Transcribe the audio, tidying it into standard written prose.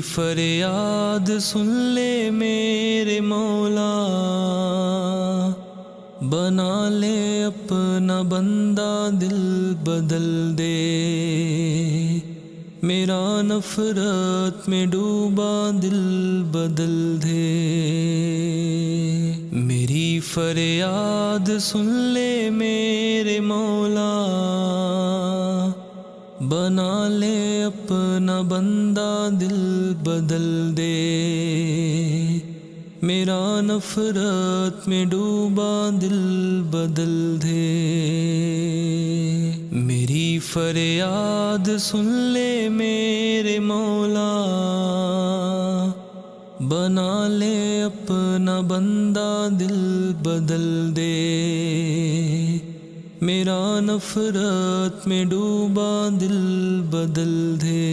فریاد سن لے میرے مولا، بنا لے اپنا بندہ دل بدل دے، میرا نفرت میں ڈوبا دل بدل دے۔ میری فریاد سن لے میرے مولا، بنا لے اپنا بندہ دل بدل دے، میرا نفرت میں ڈوبا دل بدل دے۔ میری فریاد سن لے میرے مولا، بنا لے اپنا بندہ دل بدل دے، میرا نفرت میں ڈوبا دل بدل دے۔